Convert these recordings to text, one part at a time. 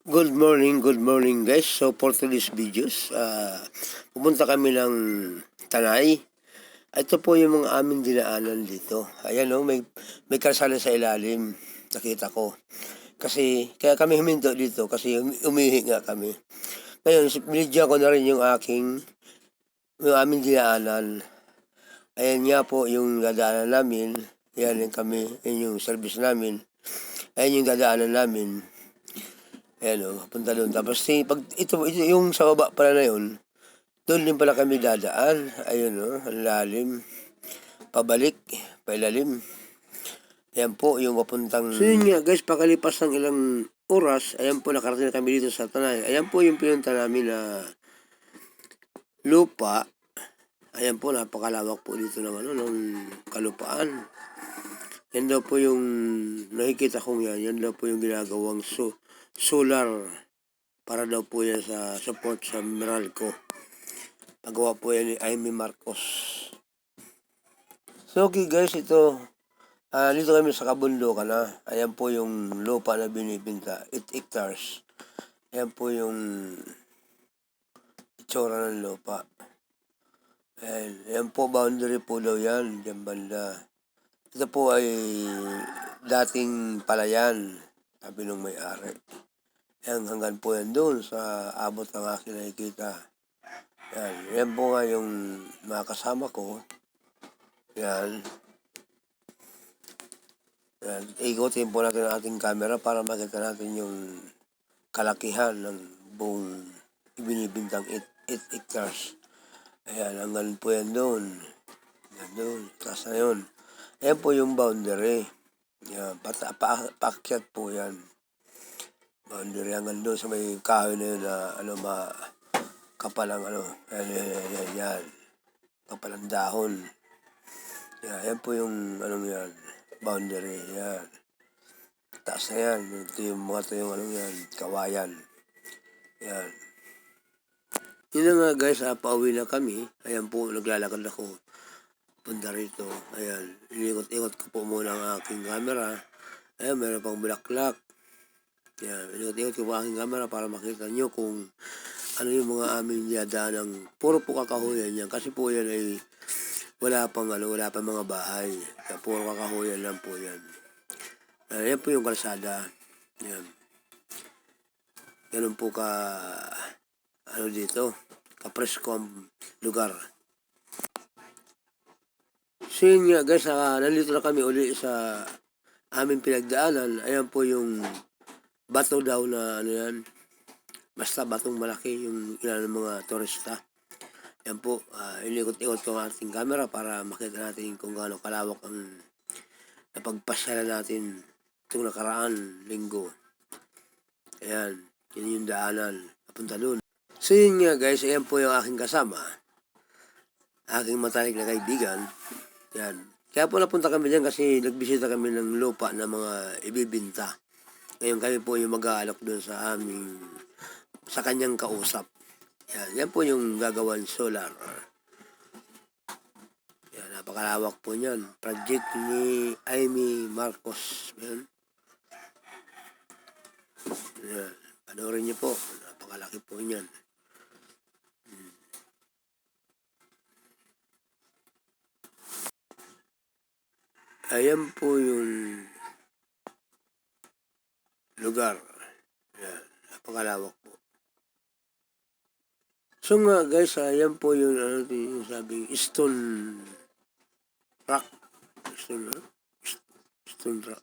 Good morning guys. So for today's videos, pupunta kami ng Tanay. Ito po yung mga aming dinaanan dito. Ayan o, may kalsada sa ilalim. Nakita ko. Kasi, kaya kami huminto dito kasi umihi nga kami. Ngayon, binidyo ko na rin yung aming dinaanan. Ayan nga po yung dadaanan namin. Ayan yung kami, yan yung service namin. Ayan yung dadaanan namin. Ayan o, punta doon. Tapos pag ito yung sa baba pala na yun, doon din pala kami dadaan. Ayun o, ang lalim. Pabalik, pailalim. Ayan po yung papuntang... So yun nga guys, pakalipas ng ilang oras, ayan po nakarating na kami dito sa Tanay. Ayan po yung pinunta namin na lupa. Ayan po, napakalawak po dito ng kalupaan. Yan daw po yung nakikita kong yan. Yan daw po yung ginagawang solar para daw po yan sa support sa Meralco. Pagawa po yan ni Amy Marcos. So okay guys, ito dito kami sa kabundukan na. Ayan po yung lupa na binibinta, 8 hectares. Ayan po yung itsura ng lupa. Ayan po, boundary po daw yan, dyan banda. Ito po ay dating palayan, sabi nung may-ari. Hanggang po yan doon sa abot ng aking nakikita. Yan po nga yung mga kasama ko. Yan. Ikotin po natin ang ating camera para makita natin yung kalakihan ng buong ibinibintang 8 hectares. Ayan, hanggang po yan doon. Yan doon, taas na yun. Ayan po yung boundary. Yan, paakyat po yan. Boundary hanggang doon sa may kahoy na yun na kapalang yan. Kapalang dahon. Yan po yung yan, boundary. Yan. Taas na yan. Ito yung mga yan, kawayan. Yan. Yun na nga guys, pauwi na kami. Ayan po, naglalakad ako. Punta rito. Ayan. Inikot-ikot ko po muna ang aking camera. Ayan, meron pang bulaklak. Yan, inikot-ikot ko po aking camera para makita nyo kung ano yung mga aming yadaan ng puro po kakahuyan yan. Kasi po yan ay wala pang mga bahay. Kaya puro kakahuyan lang po yan. Yan po yung kalsada. Yan. Ganun po dito. Kapresko ang lugar. So yun nga guys, nandito na kami uli sa aming pinagdaanan. Ayan po yung bato daw na yan. Basta batong malaki yung ilan ng mga turista. Yan po, inikot-ikot ko ang ating camera para makita natin kung gaano kalawak ang napagpasyalan natin itong nakaraan linggo. Ayan, yun yung daanan. Napunta doon. So yun nga guys, ayan po yung aking kasama. Aking matalik na kaibigan. Yan. Kaya po napunta kami dyan kasi nagbisita kami ng lupa na mga ibibinta. Ngayon kami po yung mag-aalok doon sa kanyang kausap. Yan po yung gagawan solar. Yan, napakalawak po niyan. Project ni Amy Marcos. Yan. Yan. Panoorin niyo po. Napakalaki po niyan. Ayan po yung lugar. Yan. Napakalawak po. So nga guys, ayan po yung yung sabi, stone rock. Stone rock.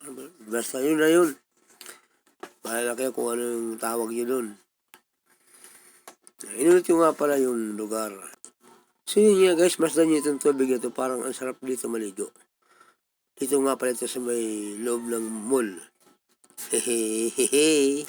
Basta yun na yun. Bahala kayo kung ano yung tawag nyo doon. Inulit yung nga pala yung lugar. So yun nga guys, masdan nyo itong tubig ito. Parang ang sarap dito maligo. Dito nga pala ito sa may loob ng mall. Hehehehe.